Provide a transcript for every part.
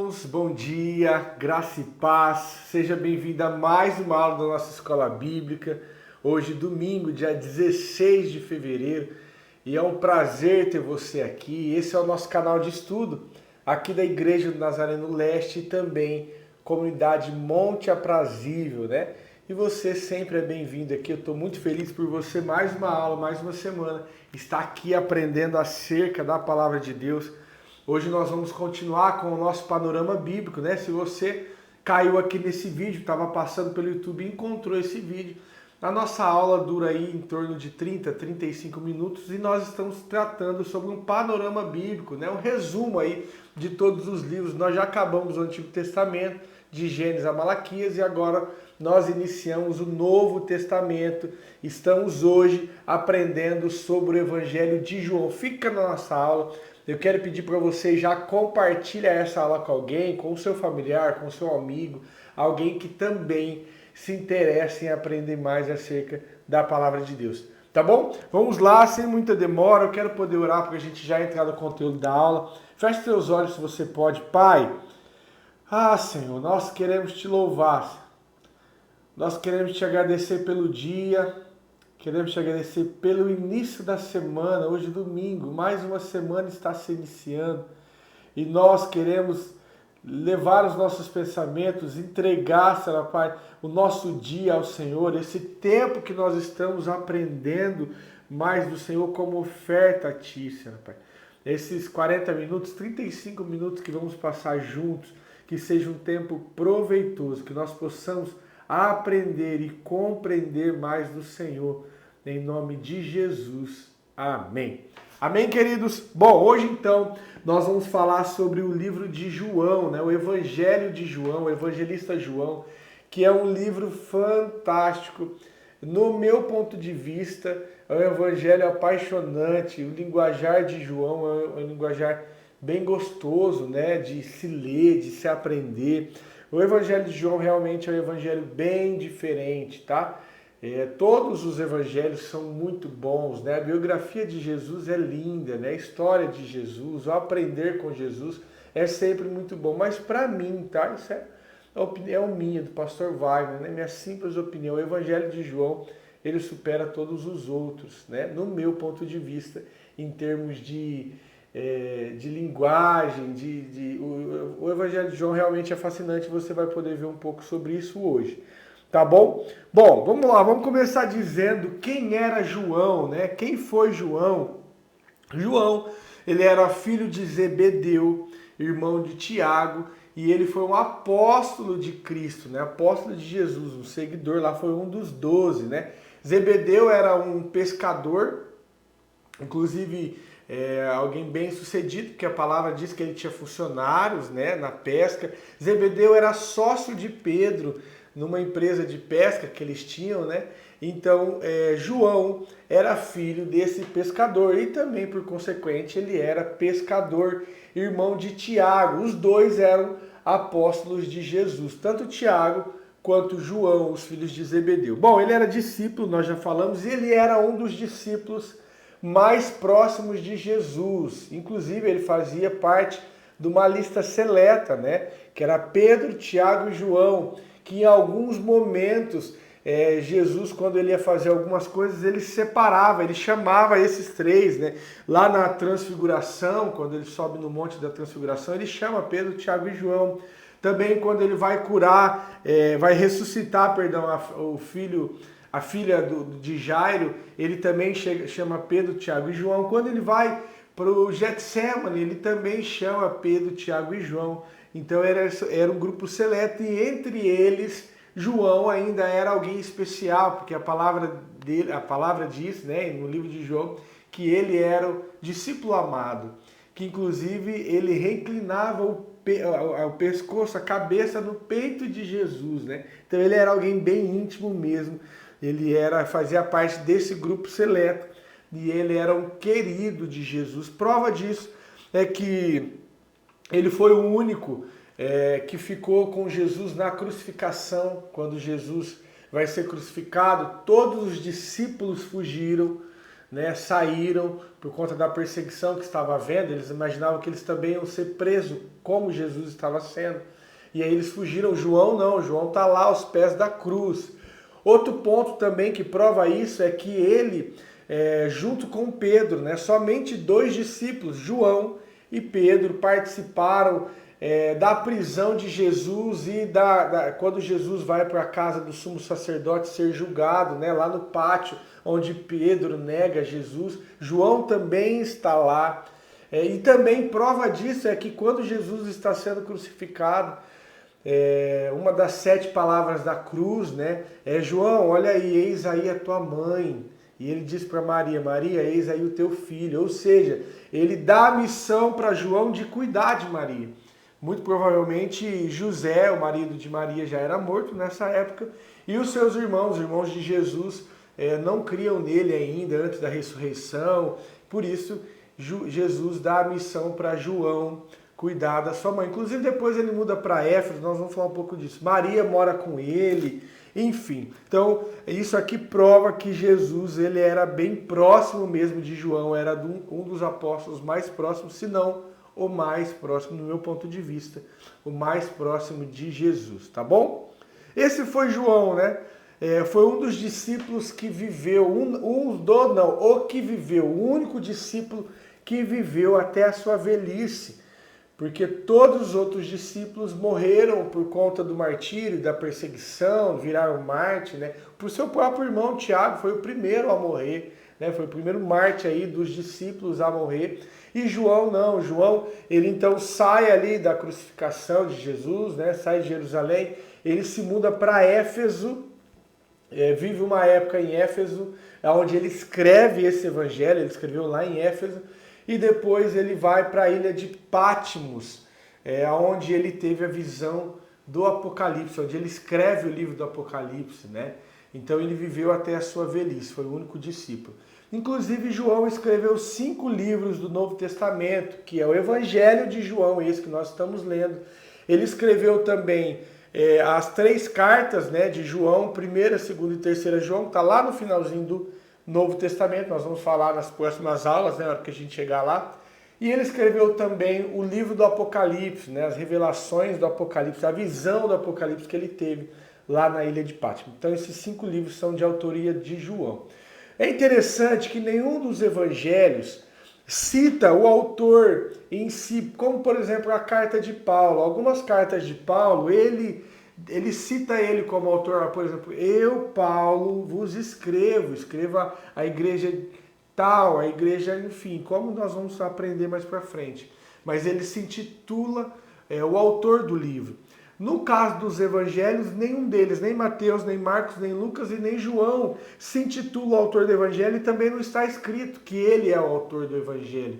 irmãos, bom dia, graça e paz, seja bem-vindo a mais uma aula da nossa Escola Bíblica, hoje domingo, dia 16 de fevereiro, e é um prazer ter você aqui. Esse é o nosso canal de estudo, aqui da Igreja do Nazareno Leste e também comunidade Monte Aprazível, né? E você sempre é bem-vindo aqui, eu estou muito feliz por você, mais uma aula, mais uma semana, estar aqui aprendendo acerca da Palavra de Deus. Hoje nós vamos continuar com o nosso panorama bíblico, né? Se você caiu aqui nesse vídeo, estava passando pelo YouTube e encontrou esse vídeo, a nossa aula dura aí em torno de 30, 35 minutos e nós estamos tratando sobre um panorama bíblico, né? Um resumo aí de todos os livros. Nós já acabamos o Antigo Testamento, de Gênesis a Malaquias, e agora nós iniciamos o Novo Testamento. Estamos hoje aprendendo sobre o Evangelho de João. Fica na nossa aula. Eu quero pedir para você já compartilhar essa aula com alguém, com o seu familiar, com o seu amigo, alguém que também se interessa em aprender mais acerca da Palavra de Deus. Tá bom? Vamos lá, sem muita demora, eu quero poder orar para a gente já entrar no conteúdo da aula. Feche seus olhos se você pode. Pai, Senhor, nós queremos te louvar, nós queremos te agradecer pelo dia, queremos te agradecer pelo início da semana, hoje domingo, mais uma semana está se iniciando e nós queremos levar os nossos pensamentos, entregar, Senhor Pai, o nosso dia ao Senhor, esse tempo que nós estamos aprendendo mais do Senhor como oferta a Ti, Senhor Pai. Esses 40 minutos, 35 minutos que vamos passar juntos, que seja um tempo proveitoso, que nós possamos aprender e compreender mais do Senhor. Em nome de Jesus. Amém. Amém, queridos? Bom, hoje então nós vamos falar sobre o livro de João, né? O Evangelho de João, o evangelista João, que é um livro fantástico. No meu ponto de vista, é um evangelho apaixonante. O linguajar de João é um linguajar bem gostoso, né? De se ler, de se aprender. O Evangelho de João realmente é um evangelho bem diferente, tá? Todos os evangelhos são muito bons, né? A biografia de Jesus é linda, né? A história de Jesus, o aprender com Jesus é sempre muito bom. Mas para mim, tá? Isso é a opinião minha, do pastor Wagner, né? Minha simples opinião. O Evangelho de João, ele supera todos os outros, né? No meu ponto de vista, em termos de linguagem, o Evangelho de João realmente é fascinante. Você vai poder ver um pouco sobre isso hoje. Tá bom? Bom, vamos lá, vamos começar dizendo quem era João, né? Quem foi João? João, ele era filho de Zebedeu, irmão de Tiago, e ele foi um apóstolo de Cristo, né? Apóstolo de Jesus, um seguidor lá, foi um dos 12, né? Zebedeu era um pescador, inclusive alguém bem sucedido, porque a palavra diz que ele tinha funcionários, né, na pesca. Zebedeu era sócio de Pedro, numa empresa de pesca que eles tinham, né? Então, João era filho desse pescador e também, por consequente, ele era pescador, irmão de Tiago. Os dois eram apóstolos de Jesus, tanto Tiago quanto João, os filhos de Zebedeu. Bom, ele era discípulo, nós já falamos, e ele era um dos discípulos mais próximos de Jesus. Inclusive, ele fazia parte de uma lista seleta, né? Que era Pedro, Tiago e João, que em alguns momentos Jesus, quando ele ia fazer algumas coisas, ele separava, ele chamava esses três, né? Lá na Transfiguração, quando ele sobe no Monte da Transfiguração, ele chama Pedro, Tiago e João. Também quando ele vai curar, vai ressuscitar, perdão, a filha de Jairo, ele também chama Pedro, Tiago e João. Quando ele vai para o Getsemane, ele também chama Pedro, Tiago e João. Então era um grupo seleto, e entre eles João ainda era alguém especial, porque a palavra diz, né, no livro de João, que ele era o discípulo amado, que inclusive ele reclinava o pescoço, a cabeça no peito de Jesus, né? Então ele era alguém bem íntimo mesmo. Ele fazia parte desse grupo seleto e ele era um querido de Jesus. Prova disso é que ele foi o único que ficou com Jesus na crucificação. Quando Jesus vai ser crucificado, todos os discípulos fugiram, né, saíram por conta da perseguição que estava havendo. Eles imaginavam que eles também iam ser presos, como Jesus estava sendo. E aí eles fugiram. João não, João está lá aos pés da cruz. Outro ponto também que prova isso é que ele, junto com Pedro, né, somente 2 discípulos, João e Pedro, participaram da prisão de Jesus e quando Jesus vai para a casa do sumo sacerdote ser julgado, né, lá no pátio onde Pedro nega Jesus, João também está lá. E também prova disso é que quando Jesus está sendo crucificado, uma das 7 palavras da cruz, né, João, olha aí, eis aí a tua mãe. E ele diz para Maria, Maria, eis aí o teu filho. Ou seja, ele dá a missão para João de cuidar de Maria. Muito provavelmente José, o marido de Maria, já era morto nessa época. E os seus irmãos, os irmãos de Jesus, não criam nele ainda antes da ressurreição. Por isso, Jesus dá a missão para João cuidar da sua mãe. Inclusive depois ele muda para Éfeso, nós vamos falar um pouco disso. Maria mora com ele, enfim. Então isso aqui prova que Jesus ele era bem próximo mesmo de João, era um dos apóstolos mais próximos, se não o mais próximo, no meu ponto de vista, o mais próximo de Jesus, tá bom? Esse foi João, né? Foi um dos discípulos que viveu, o único discípulo que viveu até a sua velhice. Porque todos os outros discípulos morreram por conta do martírio, da perseguição, viraram mártir, né? Por seu próprio irmão Tiago foi o primeiro a morrer, né? Foi o primeiro mártir aí dos discípulos a morrer. E João não, João ele então sai ali da crucificação de Jesus, né? Sai de Jerusalém, ele se muda para Éfeso, vive uma época em Éfeso, onde ele escreve esse evangelho, ele escreveu lá em Éfeso. E depois ele vai para a ilha de Patmos, onde ele teve a visão do Apocalipse, onde ele escreve o livro do Apocalipse, né? Então ele viveu até a sua velhice, foi o único discípulo. Inclusive João escreveu 5 livros do Novo Testamento, que é o Evangelho de João, esse que nós estamos lendo. Ele escreveu também as 3 cartas, né, de João, 1ª, 2ª e 3ª João, está lá no finalzinho do Novo Testamento, nós vamos falar nas próximas aulas, né, na hora que a gente chegar lá. E ele escreveu também o livro do Apocalipse, né, as revelações do Apocalipse, a visão do Apocalipse que ele teve lá na ilha de Patmos. Então esses 5 livros são de autoria de João. É interessante que nenhum dos evangelhos cita o autor em si, como por exemplo a carta de Paulo. Algumas cartas de Paulo, ele cita ele como autor, por exemplo, eu, Paulo, vos escreva a igreja tal, a igreja, enfim, como nós vamos aprender mais para frente. Mas ele se intitula o autor do livro. No caso dos evangelhos, nenhum deles, nem Mateus, nem Marcos, nem Lucas e nem João, se intitula o autor do evangelho e também não está escrito que ele é o autor do evangelho.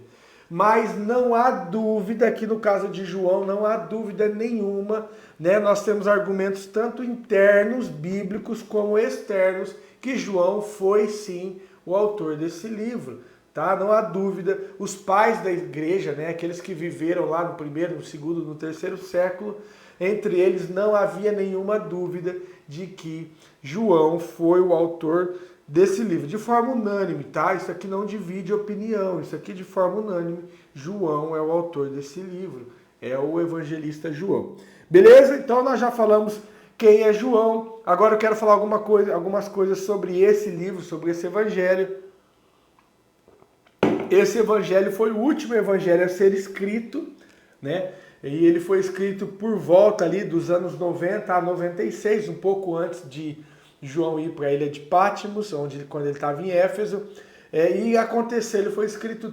Mas não há dúvida, aqui no caso de João, não há dúvida nenhuma, né? Nós temos argumentos tanto internos, bíblicos, como externos, que João foi sim o autor desse livro, tá? Não há dúvida. Os pais da igreja, né? Aqueles que viveram lá no 1º, no 2º, no 3º século, entre eles não havia nenhuma dúvida de que João foi o autor desse livro, de forma unânime, tá? Isso aqui não divide opinião, isso aqui de forma unânime, João é o autor desse livro, é o evangelista João. Beleza? Então nós já falamos quem é João, agora eu quero falar algumas coisas sobre esse livro, sobre esse evangelho. Esse evangelho foi o último evangelho a ser escrito, né? E ele foi escrito por volta ali dos anos 90 a 96, um pouco antes de João ir para a ilha de Patmos, quando ele estava em Éfeso, e aconteceu, ele foi escrito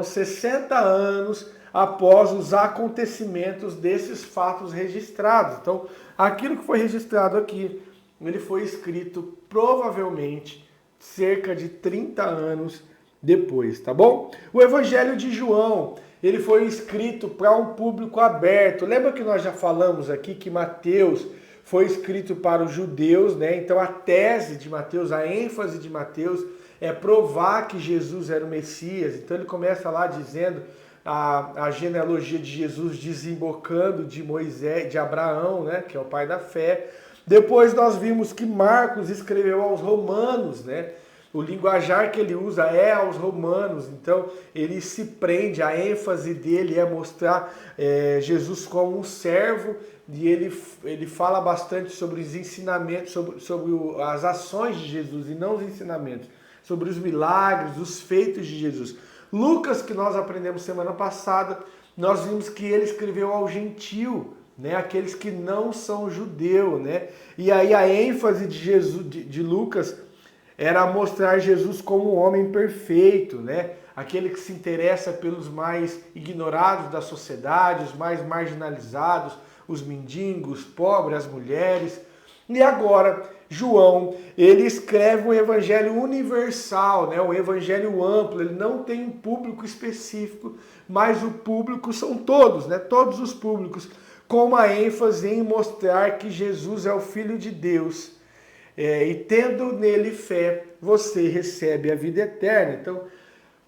60 anos após os acontecimentos desses fatos registrados. Então, aquilo que foi registrado aqui, ele foi escrito provavelmente cerca de 30 anos depois, tá bom? O Evangelho de João, ele foi escrito para um público aberto. Lembra que nós já falamos aqui que Mateus foi escrito para os judeus, né? Então a tese de Mateus, a ênfase de Mateus é provar que Jesus era o Messias. Então ele começa lá dizendo a genealogia de Jesus desembocando de Moisés, de Abraão, né? Que é o pai da fé. Depois nós vimos que Marcos escreveu aos romanos, né? O linguajar que ele usa é aos romanos, então ele se prende, a ênfase dele é mostrar Jesus como um servo, e ele fala bastante sobre os ensinamentos, sobre as ações de Jesus e não os ensinamentos, sobre os milagres, os feitos de Jesus. Lucas, que nós aprendemos semana passada, nós vimos que ele escreveu ao gentio, né, aqueles que não são judeu, né? E aí a ênfase de Jesus, de Lucas, era mostrar Jesus como um homem perfeito, né? Aquele que se interessa pelos mais ignorados da sociedade, os mais marginalizados, os mendigos, os pobres, as mulheres. E agora, João, ele escreve um evangelho universal, né? Um evangelho amplo, ele não tem um público específico, mas o público são todos, né? Todos os públicos, com uma ênfase em mostrar que Jesus é o Filho de Deus. E tendo nele fé, você recebe a vida eterna. Então,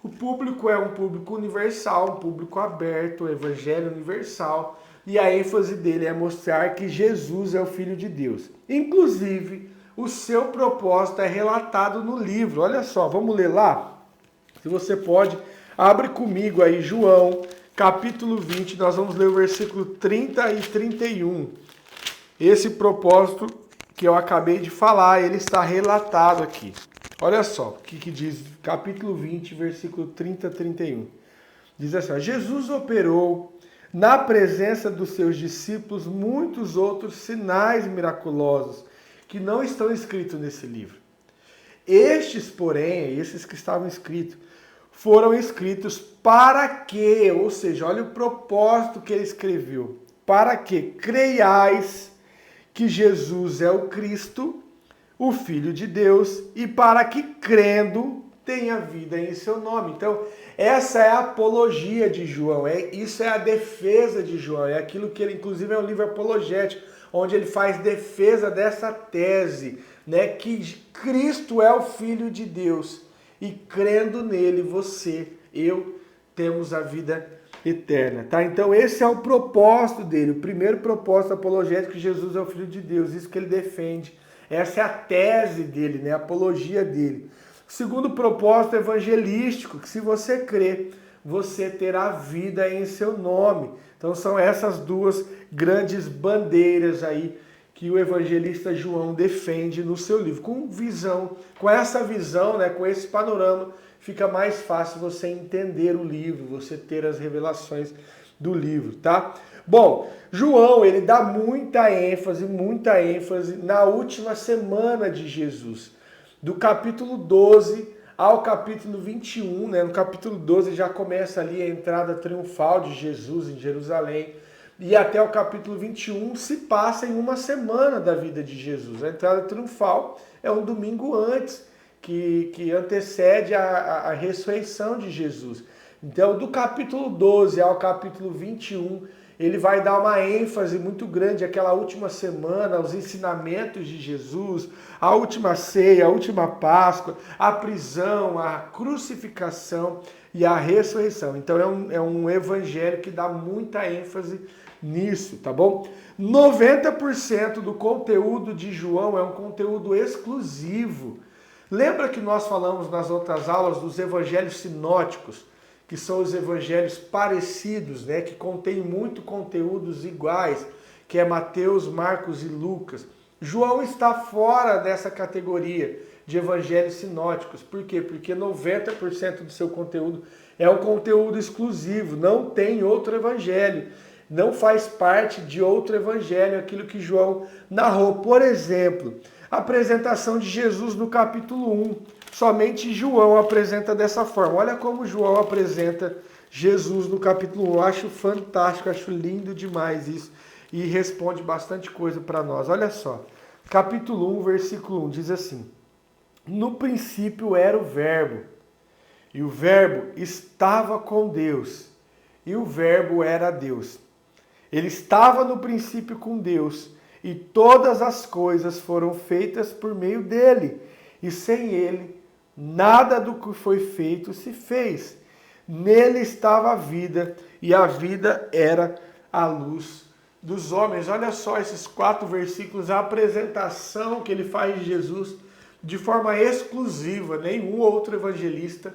o público é um público universal, um público aberto, o evangelho universal, e a ênfase dele é mostrar que Jesus é o Filho de Deus. Inclusive, o seu propósito é relatado no livro. Olha só, vamos ler lá? Se você pode, abre comigo aí João, capítulo 20, nós vamos ler o versículo 30 e 31. Esse propósito que eu acabei de falar, ele está relatado aqui. Olha só o que diz, capítulo 20, versículo 30 a 31. Diz assim: Jesus operou na presença dos seus discípulos muitos outros sinais miraculosos que não estão escritos nesse livro. Estes, porém, esses que estavam escritos, foram escritos para que, ou seja, olha o propósito que ele escreveu, para que creiais que Jesus é o Cristo, o Filho de Deus, e para que crendo tenha vida em seu nome. Então, essa é a apologia de João, isso é a defesa de João, é aquilo que ele, inclusive, é um livro apologético, onde ele faz defesa dessa tese, né, que Cristo é o Filho de Deus, e crendo nele, você, eu, temos a vida eterna, tá? Então esse é o propósito dele, o primeiro propósito apologético, que Jesus é o Filho de Deus, isso que ele defende, essa é a tese dele, né? A apologia dele. O segundo propósito evangelístico, que se você crer, você terá vida em seu nome. Então são essas duas grandes bandeiras aí que o evangelista João defende no seu livro. Com essa visão, né, com esse panorama, fica mais fácil você entender o livro, você ter as revelações do livro, tá? Bom, João, ele dá muita ênfase na última semana de Jesus. Do capítulo 12 ao capítulo 21, né? No capítulo 12 já começa ali a entrada triunfal de Jesus em Jerusalém. E até o capítulo 21 se passa em uma semana da vida de Jesus. A entrada triunfal é um domingo antes, que antecede a ressurreição de Jesus. Então, do capítulo 12 ao capítulo 21, ele vai dar uma ênfase muito grande àquela última semana, aos ensinamentos de Jesus, a última ceia, a última Páscoa, a prisão, a crucificação e a ressurreição. Então, é um evangelho que dá muita ênfase nisso, tá bom? 90% do conteúdo de João é um conteúdo exclusivo. Lembra que nós falamos nas outras aulas dos evangelhos sinóticos, que são os evangelhos parecidos, né, que contêm muito conteúdos iguais, que é Mateus, Marcos e Lucas. João está fora dessa categoria de evangelhos sinóticos. Por quê? Porque 90% do seu conteúdo é um conteúdo exclusivo, não tem outro evangelho, não faz parte de outro evangelho aquilo que João narrou. Por exemplo, a apresentação de Jesus no capítulo 1. Somente João apresenta dessa forma. Olha como João apresenta Jesus no capítulo 1. Eu acho fantástico, acho lindo demais isso. E responde bastante coisa para nós. Olha só. Capítulo 1, versículo 1 diz assim: no princípio era o Verbo, e o Verbo estava com Deus, e o Verbo era Deus. Ele estava no princípio com Deus, e todas as coisas foram feitas por meio dele, e sem ele, nada do que foi feito se fez. Nele estava a vida, e a vida era a luz dos homens. Olha só esses 4 versículos, a apresentação que ele faz de Jesus de forma exclusiva. Nenhum outro evangelista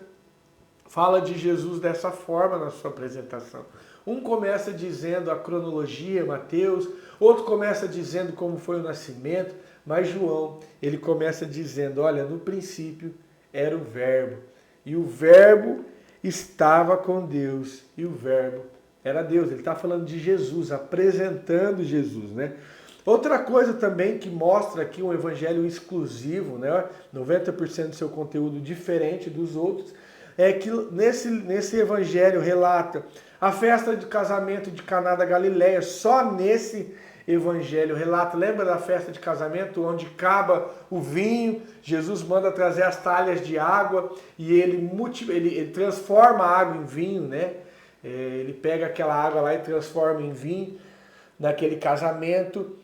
fala de Jesus dessa forma na sua apresentação. Um começa dizendo a cronologia, Mateus, outro começa dizendo como foi o nascimento, mas João, ele começa dizendo, olha, no princípio era o Verbo, e o Verbo estava com Deus, e o Verbo era Deus. Ele está falando de Jesus, apresentando Jesus, né? Outra coisa também que mostra aqui um evangelho exclusivo, né? 90% do seu conteúdo diferente dos outros, é que nesse evangelho relata a festa de casamento de Caná da Galileia. Só nesse evangelho relata, lembra da festa de casamento onde acaba o vinho, Jesus manda trazer as talhas de água e ele transforma a água em vinho, né? Ele pega aquela água lá e transforma em vinho naquele casamento.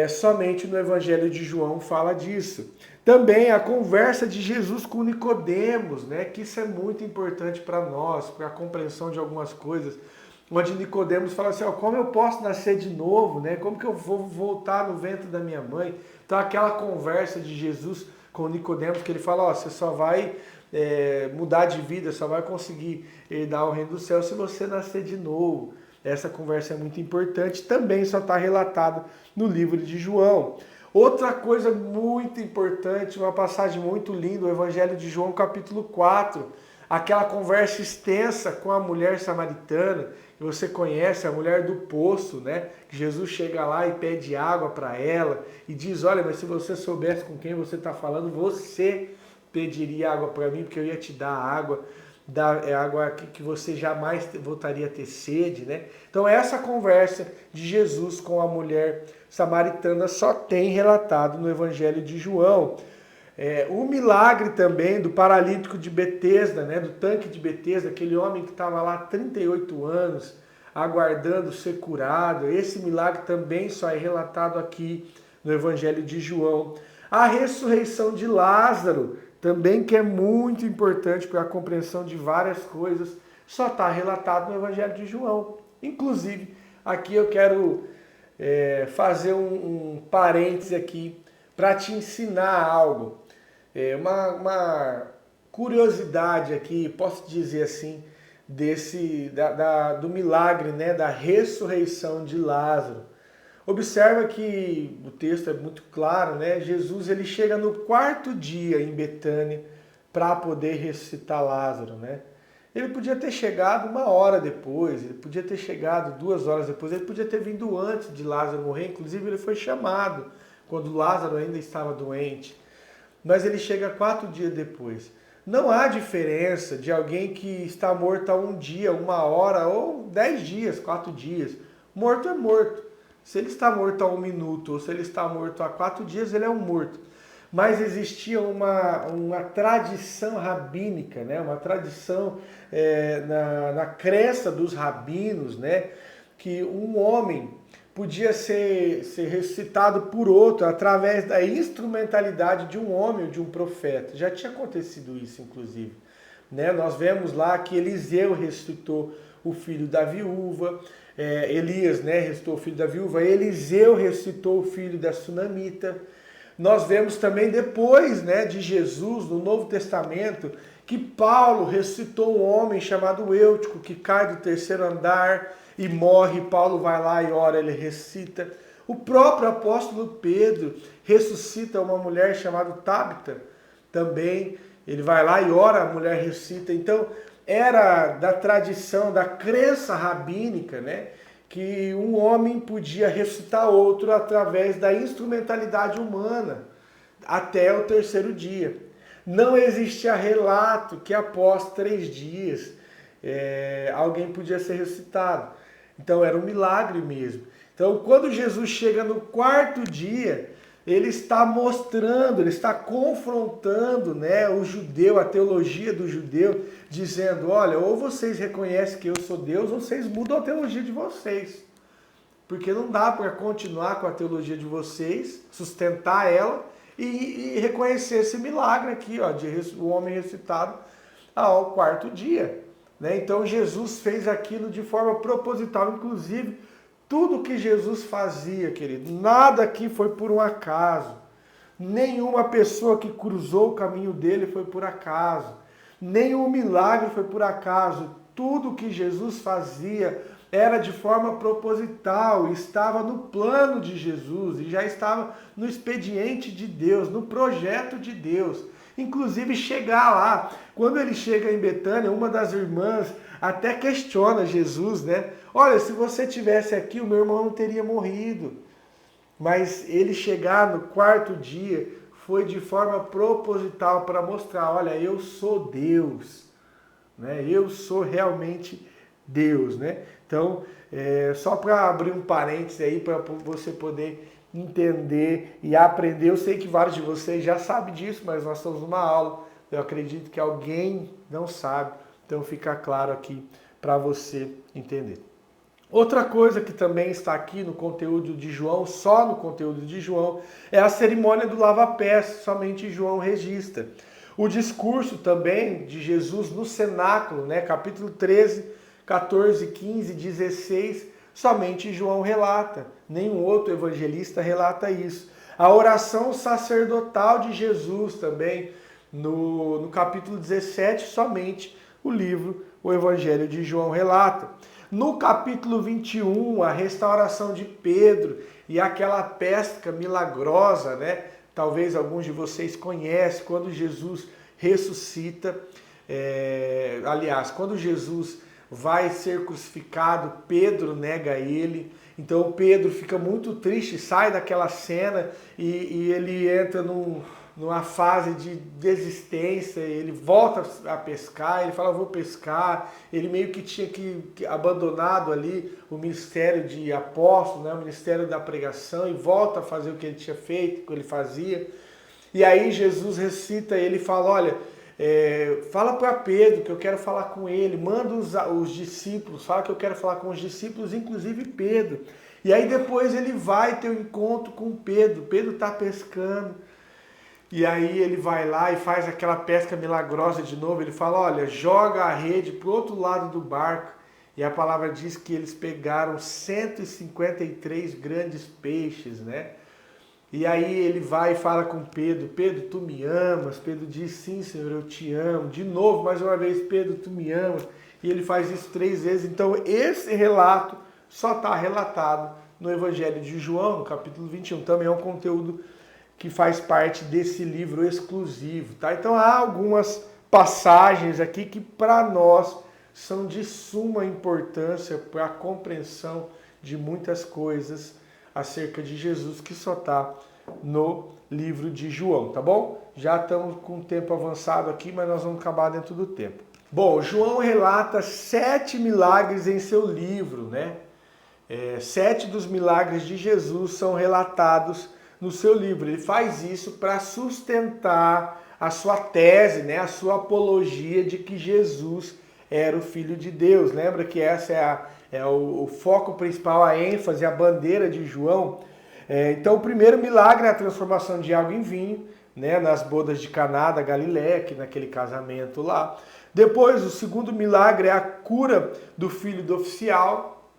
Somente no Evangelho de João fala disso. Também a conversa de Jesus com Nicodemos, né? Que isso é muito importante para nós, para a compreensão de algumas coisas. Onde Nicodemos fala assim, como eu posso nascer de novo, né? Como que eu vou voltar no ventre da minha mãe? Então aquela conversa de Jesus com Nicodemos, que ele fala, você só vai mudar de vida, só vai conseguir herdar o reino do céu se você nascer de novo. Essa conversa é muito importante, também só está relatado no livro de João. Outra coisa muito importante, uma passagem muito linda, o Evangelho de João capítulo 4, aquela conversa extensa com a mulher samaritana, que você conhece, a mulher do poço, né? Que Jesus chega lá e pede água para ela e diz, olha, mas se você soubesse com quem você está falando, você pediria água para mim, porque eu ia te dar água que você jamais voltaria a ter sede, né? Então essa conversa de Jesus com a mulher samaritana só tem relatado no Evangelho de João. O milagre também do paralítico de Betesda, né? Do tanque de Betesda, aquele homem que estava lá há 38 anos aguardando ser curado. Esse milagre também só é relatado aqui no Evangelho de João. A ressurreição de Lázaro, também que é muito importante para a compreensão de várias coisas, só está relatado no Evangelho de João. Inclusive, aqui eu quero fazer um parêntese aqui para te ensinar algo. Uma curiosidade aqui, posso dizer assim, do milagre, né, da ressurreição de Lázaro. Observa que o texto é muito claro, né? Jesus ele chega no 4º dia em Betânia para poder ressuscitar Lázaro, né? Ele podia ter chegado 1 hora depois, ele podia ter chegado 2 horas depois, ele podia ter vindo antes de Lázaro morrer, inclusive ele foi chamado quando Lázaro ainda estava doente, mas ele chega 4 dias depois. Não há diferença de alguém que está morto há 1 dia, 1 hora ou 10 dias, 4 dias. Morto é morto. Se ele está morto há 1 minuto ou se ele está morto há 4 dias, ele é um morto. Mas existia uma tradição rabínica, né? Uma tradição na crença dos rabinos, né? Que um homem podia ser ressuscitado por outro através da instrumentalidade de um homem ou de um profeta. Já tinha acontecido isso, inclusive. Né? Nós vemos lá que Eliseu ressuscitou o filho da viúva, Elias, né, ressuscitou o filho da viúva, Eliseu ressuscitou o filho da sunamita. Nós vemos também depois, né, de Jesus, no Novo Testamento, que Paulo ressuscitou um homem chamado Eutico, que cai do 3º andar e morre. Paulo vai lá e ora, ele ressuscita. O próprio apóstolo Pedro ressuscita uma mulher chamada Tabita, também ele vai lá e ora, a mulher ressuscita. Então, era da tradição, da crença rabínica, né, que um homem podia ressuscitar outro através da instrumentalidade humana até o 3º dia. Não existia relato que após 3 dias alguém podia ser ressuscitado. Então era um milagre mesmo. Então quando Jesus chega no 4º dia, ele está mostrando, ele está confrontando, né, o judeu, a teologia do judeu, dizendo, olha, ou vocês reconhecem que eu sou Deus, ou vocês mudam a teologia de vocês. Porque não dá para continuar com a teologia de vocês, sustentar ela e reconhecer esse milagre aqui, ó, de o homem ressuscitado ao 4º dia. Né? Então Jesus fez aquilo de forma proposital, inclusive Tudo que Jesus fazia, querido, nada aqui foi por um acaso. Nenhuma pessoa que cruzou o caminho dele foi por acaso. Nenhum milagre foi por acaso. Tudo que Jesus fazia era de forma proposital, estava no plano de Jesus e já estava no expediente de Deus, no projeto de Deus. Inclusive chegar lá. Quando ele chega em Betânia, uma das irmãs até questiona Jesus, né? Olha, se você tivesse aqui, o meu irmão não teria morrido. Mas ele chegar no quarto dia foi de forma proposital para mostrar, olha, eu sou Deus, né? Eu sou realmente Deus, né? Então, só para abrir um parênteses aí para você poder entender e aprender. Eu sei que vários de vocês já sabem disso, mas nós estamos numa aula. Eu acredito que alguém não sabe, então fica claro aqui para você entender. Outra coisa que também está aqui no conteúdo de João, só no conteúdo de João, é a cerimônia do lava-pés, somente João registra. O discurso também de Jesus no cenáculo, né, capítulo 13, 14, 15, 16, somente João relata. Nenhum outro evangelista relata isso. A oração sacerdotal de Jesus também, no capítulo 17, somente o Evangelho de João relata. No capítulo 21, a restauração de Pedro e aquela pesca milagrosa, né? Talvez alguns de vocês conhecem, quando Jesus ressuscita, quando Jesus vai ser crucificado, Pedro nega ele. Então Pedro fica muito triste, sai daquela cena e ele entra numa fase de desistência, ele volta a pescar, ele fala, vou pescar. Ele meio que tinha que abandonado ali o ministério de apóstolo, né, o ministério da pregação, e volta a fazer o que ele tinha feito, o que ele fazia. E aí Jesus ressuscita ele e fala, olha, fala para Pedro que eu quero falar com ele, manda os discípulos, fala que eu quero falar com os discípulos, inclusive Pedro. E aí depois ele vai ter um encontro com Pedro, Pedro está pescando, e aí ele vai lá e faz aquela pesca milagrosa de novo, ele fala, olha, joga a rede para o outro lado do barco, e a palavra diz que eles pegaram 153 grandes peixes, né? E aí ele vai e fala com Pedro, Pedro, tu me amas? Pedro diz, sim, Senhor, eu te amo. De novo, mais uma vez, Pedro, tu me amas? E ele faz isso 3 vezes. Então esse relato só está relatado no Evangelho de João, no capítulo 21. Também é um conteúdo que faz parte desse livro exclusivo, tá? Então há algumas passagens aqui que para nós são de suma importância para a compreensão de muitas coisas acerca de Jesus, que só está no livro de João, tá bom? Já estamos com o tempo avançado aqui, mas nós vamos acabar dentro do tempo. Bom, João relata 7 milagres em seu livro, né? 7 dos milagres de Jesus são relatados no seu livro. Ele faz isso para sustentar a sua tese, né? A sua apologia de que Jesus era o Filho de Deus. Lembra que essa é o foco principal, a ênfase, a bandeira de João. Então o primeiro milagre é a transformação de água em vinho, né, nas bodas de Caná da Galileia, que naquele casamento lá. Depois o segundo milagre é a cura do filho do oficial,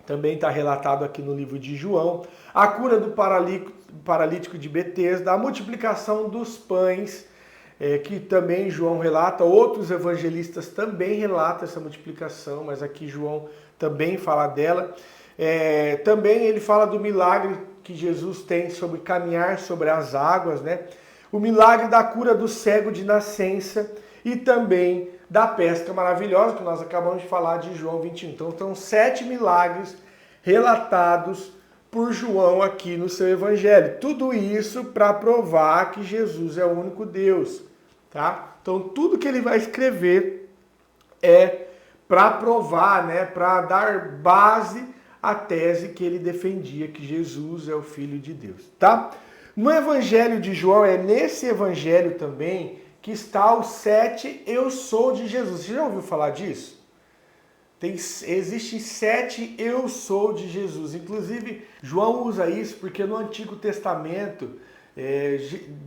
também está relatado aqui no livro de João. A cura do paralítico de Betesda, a multiplicação dos pães, que também João relata, outros evangelistas também relatam essa multiplicação, mas aqui João também fala dela. Também ele fala do milagre que Jesus tem sobre caminhar sobre as águas, né? O milagre da cura do cego de nascença e também da pesca maravilhosa, que nós acabamos de falar de João 21. Então, são 7 milagres relatados por João aqui no seu evangelho. Tudo isso para provar que Jesus é o único Deus, tá? Então, tudo que ele vai escrever é para provar, né, para dar base à tese que ele defendia, que Jesus é o Filho de Deus, tá? No Evangelho de João, é nesse Evangelho também que está os 7 eu sou de Jesus. Você já ouviu falar disso? Existe 7 eu sou de Jesus. Inclusive, João usa isso porque no Antigo Testamento,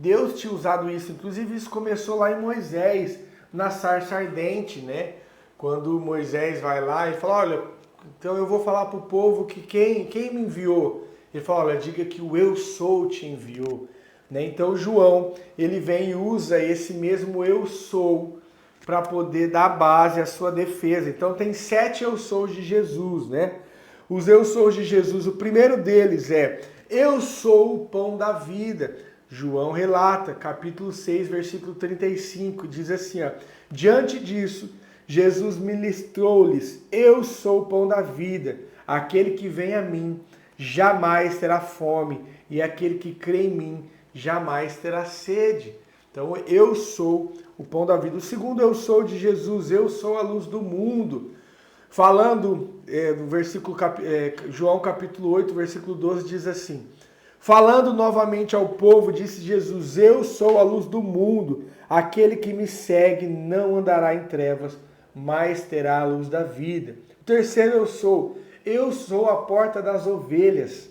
Deus tinha usado isso. Inclusive, isso começou lá em Moisés, na sarça ardente, né? Quando Moisés vai lá e fala, olha, Então eu vou falar para o povo que quem me enviou. Ele fala, olha, diga que o eu sou te enviou. Né? Então João, ele vem e usa esse mesmo eu sou para poder dar base à sua defesa. Então tem 7 eu sou de Jesus, né? Os eu sou de Jesus, o primeiro deles é, eu sou o pão da vida. João relata, capítulo 6, versículo 35, diz assim, ó, diante disso, Jesus ministrou-lhes, eu sou o pão da vida, aquele que vem a mim jamais terá fome, e aquele que crê em mim jamais terá sede. Então eu sou o pão da vida. O segundo eu sou de Jesus, eu sou a luz do mundo. Falando no versículo, João capítulo 8, versículo 12, diz assim, falando novamente ao povo, disse Jesus, eu sou a luz do mundo, aquele que me segue não andará em trevas, mas terá a luz da vida. O terceiro eu sou a porta das ovelhas.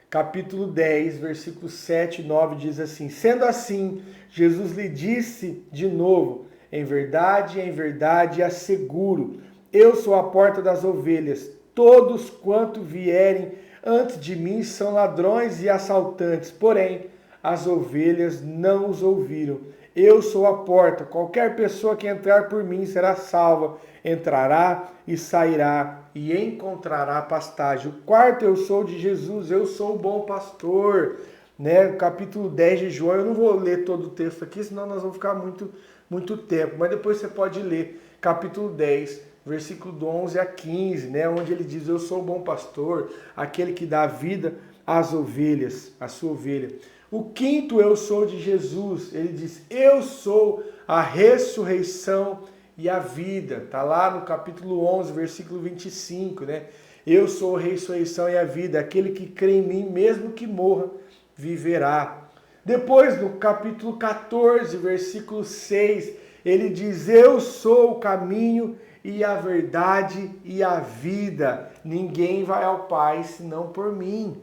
Capítulo 10, versículos 7 e 9 diz assim, sendo assim, Jesus lhe disse de novo, em verdade asseguro, eu sou a porta das ovelhas, todos quanto vierem antes de mim são ladrões e assaltantes, porém as ovelhas não os ouviram. Eu sou a porta, qualquer pessoa que entrar por mim será salva, entrará e sairá e encontrará pastagem. O quarto eu sou de Jesus, eu sou o bom pastor. Né? Capítulo 10 de João, eu não vou ler todo o texto aqui, senão nós vamos ficar muito tempo, mas depois você pode ler capítulo 10, versículo do 11 a 15, né? Onde ele diz, eu sou o bom pastor, aquele que dá vida às ovelhas, a sua ovelha. O quinto eu sou de Jesus, ele diz, eu sou a ressurreição e a vida. Está lá no capítulo 11, versículo 25, né? Eu sou a ressurreição e a vida, aquele que crê em mim, mesmo que morra, viverá. Depois, no capítulo 14, versículo 6, ele diz, eu sou o caminho e a verdade e a vida. Ninguém vai ao Pai senão por mim.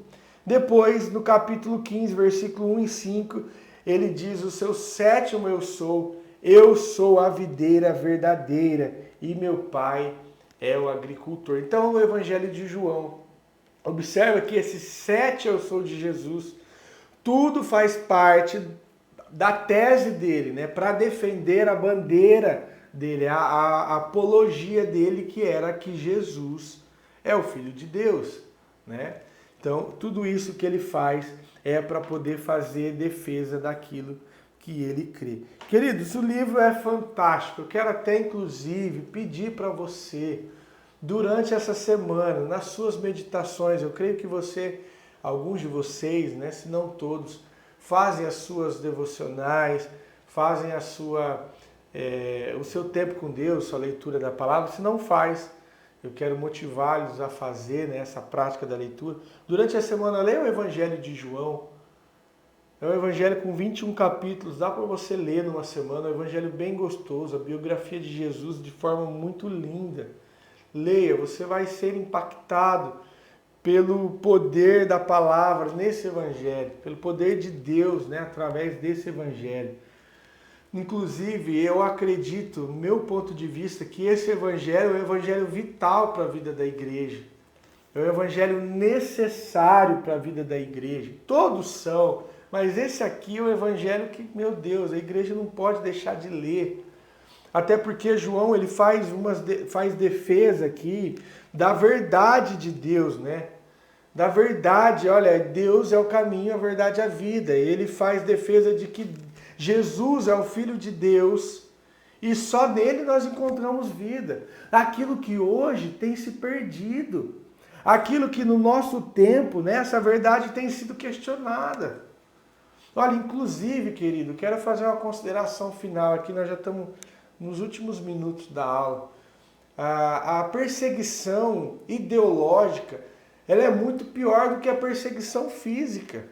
Depois, no capítulo 15, versículo 1 e 5, ele diz o seu sétimo eu sou a videira verdadeira e meu Pai é o agricultor. Então, o Evangelho de João, observa que esses 7 eu sou de Jesus, tudo faz parte da tese dele, né, para defender a bandeira dele, a apologia dele, que era que Jesus é o Filho de Deus, né? Então, tudo isso que ele faz é para poder fazer defesa daquilo que ele crê. Queridos, o livro é fantástico. Eu quero até, inclusive, pedir para você, durante essa semana, nas suas meditações, eu creio que alguns de vocês, né, se não todos, fazem as suas devocionais, fazem o seu tempo com Deus, sua leitura da palavra. Se não faz, eu quero motivá-los a fazer, né, essa prática da leitura. Durante a semana, leia o Evangelho de João. É um evangelho com 21 capítulos, dá para você ler numa semana, é um evangelho bem gostoso, a biografia de Jesus de forma muito linda. Leia, você vai ser impactado pelo poder da palavra nesse evangelho, pelo poder de Deus, né, através desse evangelho. Inclusive, eu acredito, no meu ponto de vista, que esse evangelho é um evangelho vital para a vida da igreja. É um evangelho necessário para a vida da igreja. Todos são, mas esse aqui é o evangelho que, meu Deus, a igreja não pode deixar de ler. Até porque João ele faz defesa aqui da verdade de Deus, né? Da verdade, olha, Deus é o caminho, a verdade e a vida. Ele faz defesa de que Jesus é o Filho de Deus e só nele nós encontramos vida. Aquilo que hoje tem se perdido. Aquilo que no nosso tempo, né, essa verdade tem sido questionada. Olha, inclusive, querido, quero fazer uma consideração final aqui, nós já estamos nos últimos minutos da aula. A perseguição ideológica, ela é muito pior do que a perseguição física.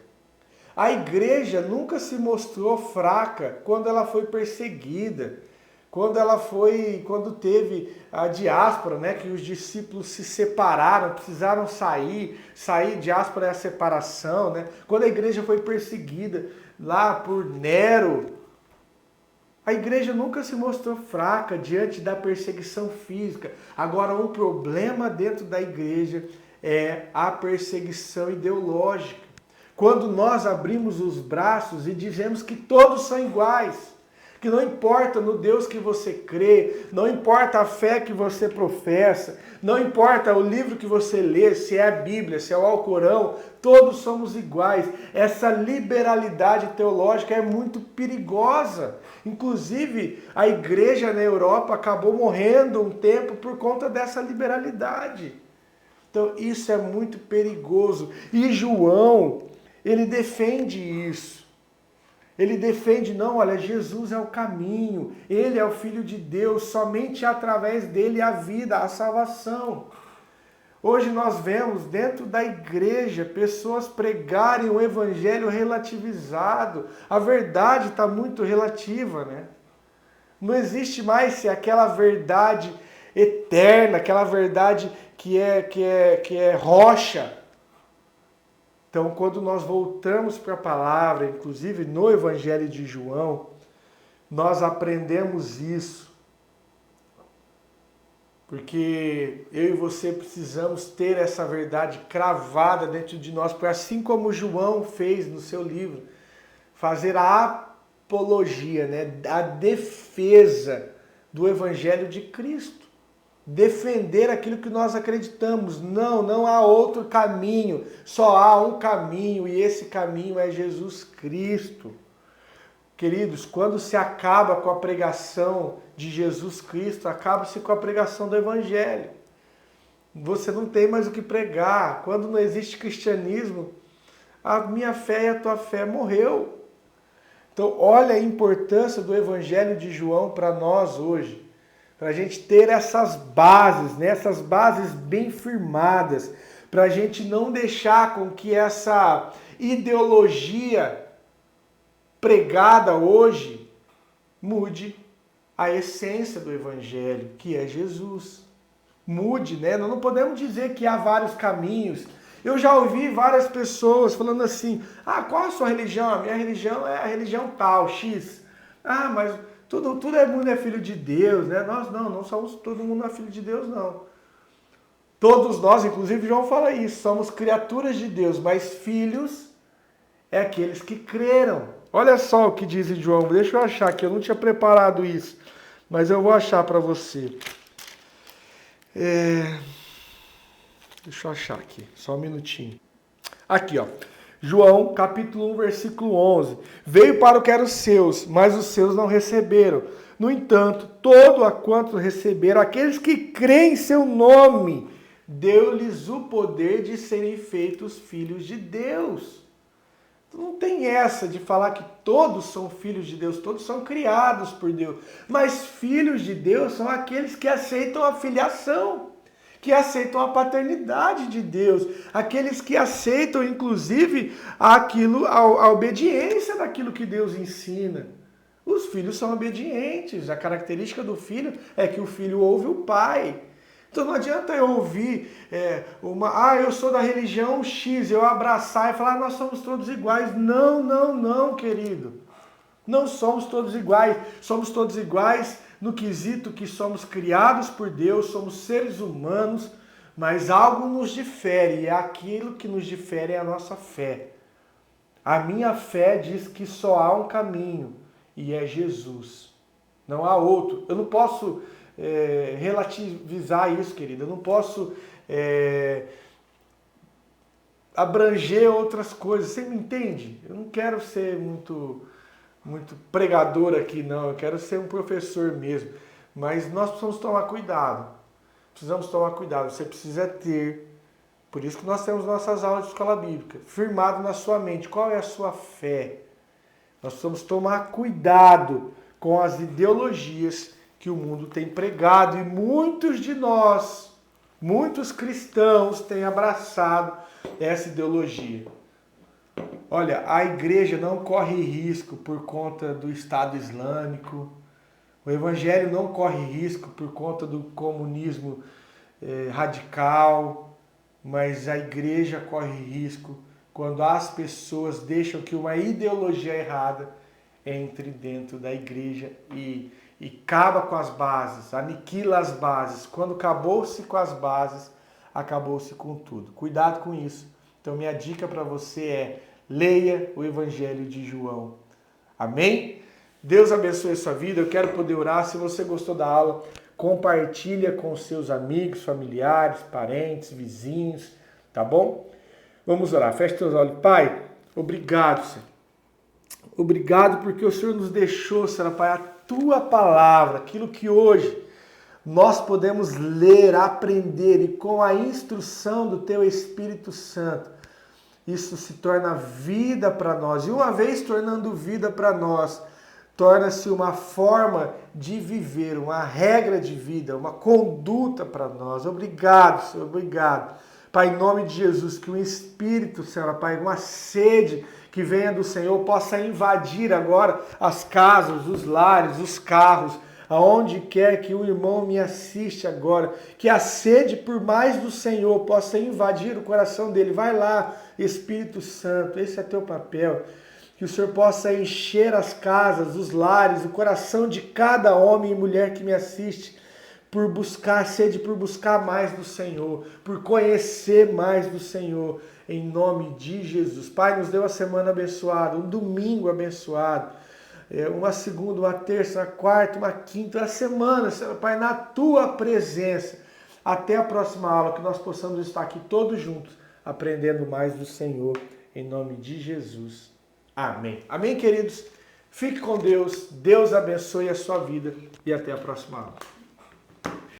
A igreja nunca se mostrou fraca quando ela foi perseguida, quando teve a diáspora, né, que os discípulos se separaram, precisaram sair, diáspora é a separação, né? Quando a igreja foi perseguida lá por Nero, A igreja nunca se mostrou fraca diante da perseguição física. Agora, um problema dentro da igreja é a perseguição ideológica. Quando nós abrimos os braços e dizemos que todos são iguais, que não importa no Deus que você crê, não importa a fé que você professa, não importa o livro que você lê, se é a Bíblia, se é o Alcorão, todos somos iguais. Essa liberalidade teológica é muito perigosa. Inclusive, a igreja na Europa acabou morrendo um tempo por conta dessa liberalidade. Então, isso é muito perigoso. E João, ele defende isso. Ele defende, não, olha, Jesus é o caminho, ele é o Filho de Deus, somente através dele a vida, a salvação. Hoje nós vemos dentro da igreja pessoas pregarem o evangelho relativizado. A verdade está muito relativa, né? Não existe mais aquela verdade eterna, aquela verdade que é rocha. Então, quando nós voltamos para a palavra, inclusive no Evangelho de João, nós aprendemos isso. Porque eu e você precisamos ter essa verdade cravada dentro de nós, porque assim como João fez no seu livro, fazer a apologia, né, a defesa do Evangelho de Cristo. Defender aquilo que nós acreditamos. Não há outro caminho, só há um caminho e esse caminho é Jesus Cristo. Queridos, quando se acaba com a pregação de Jesus Cristo, acaba-se com a pregação do Evangelho. Você não tem mais o que pregar. Quando não existe cristianismo, a minha fé e a tua fé morreu. Então, olha a importância do Evangelho de João para nós hoje. Para a gente ter essas bases, né? Essas bases bem firmadas, para a gente não deixar com que essa ideologia pregada hoje mude a essência do Evangelho, que é Jesus. Mude, né? Nós não podemos dizer que há vários caminhos. Eu já ouvi várias pessoas falando assim, qual é a sua religião? A minha religião é a religião tal, X. Mas... Todo mundo é filho de Deus, né? Nós não somos, todo mundo é filho de Deus, não. Todos nós, inclusive João fala isso, somos criaturas de Deus, mas filhos é aqueles que creram. Olha só o que diz em João, deixa eu achar aqui, eu não tinha preparado isso, mas eu vou achar para você. Deixa eu achar aqui, só um minutinho. Aqui, ó. João, capítulo 1, versículo 11. Veio para o que eram os seus, mas os seus não receberam. No entanto, todo a quanto receberam, aqueles que creem em seu nome, deu-lhes o poder de serem feitos filhos de Deus. Não tem essa de falar que todos são filhos de Deus, todos são criados por Deus. Mas filhos de Deus são aqueles que aceitam a filiação, que aceitam a paternidade de Deus, aqueles que aceitam, inclusive, a obediência daquilo que Deus ensina. Os filhos são obedientes, a característica do filho é que o filho ouve o pai. Então não adianta eu ouvir eu sou da religião X, eu abraçar e falar, nós somos todos iguais. Não, querido. Não somos todos iguais. Somos todos iguais no quesito que somos criados por Deus, somos seres humanos, mas algo nos difere, e aquilo que nos difere é a nossa fé. A minha fé diz que só há um caminho, e é Jesus. Não há outro. Eu não posso relativizar isso, querido. Eu não posso abranger outras coisas. Você me entende? Eu não quero ser muito pregador aqui, não. Eu quero ser um professor mesmo. Mas nós precisamos tomar cuidado. Você precisa ter, por isso que nós temos nossas aulas de escola bíblica, firmado na sua mente. Qual é a sua fé? Nós precisamos tomar cuidado com as ideologias que o mundo tem pregado. E muitos de nós, muitos cristãos têm abraçado essa ideologia. Olha, a igreja não corre risco por conta do Estado Islâmico. O evangelho não corre risco por conta do comunismo radical. Mas a igreja corre risco quando as pessoas deixam que uma ideologia errada entre dentro da igreja e acaba com as bases, aniquila as bases. Quando acabou-se com as bases, acabou-se com tudo. Cuidado com isso. Então minha dica para você é: leia o Evangelho de João. Amém? Deus abençoe a sua vida. Eu quero poder orar. Se você gostou da aula, compartilha com seus amigos, familiares, parentes, vizinhos, tá bom? Vamos orar. Feche seus olhos. Pai, obrigado, Senhor. Obrigado porque o Senhor nos deixou, Senhor, Pai, a tua palavra, aquilo que hoje nós podemos ler, aprender e com a instrução do teu Espírito Santo, isso se torna vida para nós. E uma vez tornando vida para nós, torna-se uma forma de viver, uma regra de vida, uma conduta para nós. Obrigado, Senhor, obrigado. Pai, em nome de Jesus, que o Espírito, Senhor, Pai, uma sede que venha do Senhor possa invadir agora as casas, os lares, os carros, aonde quer que o irmão me assiste agora, que a sede por mais do Senhor possa invadir o coração dele. Vai lá, Espírito Santo, esse é teu papel. Que o Senhor possa encher as casas, os lares, o coração de cada homem e mulher que me assiste, por buscar sede, por buscar mais do Senhor, por conhecer mais do Senhor, em nome de Jesus. Pai, nos deu uma semana abençoada, um domingo abençoado, uma segunda, uma terça, uma quarta, uma quinta, uma semana, Senhor Pai, na tua presença. Até a próxima aula, que nós possamos estar aqui todos juntos, aprendendo mais do Senhor, em nome de Jesus. Amém. Amém, queridos? Fique com Deus, Deus abençoe a sua vida e até a próxima aula.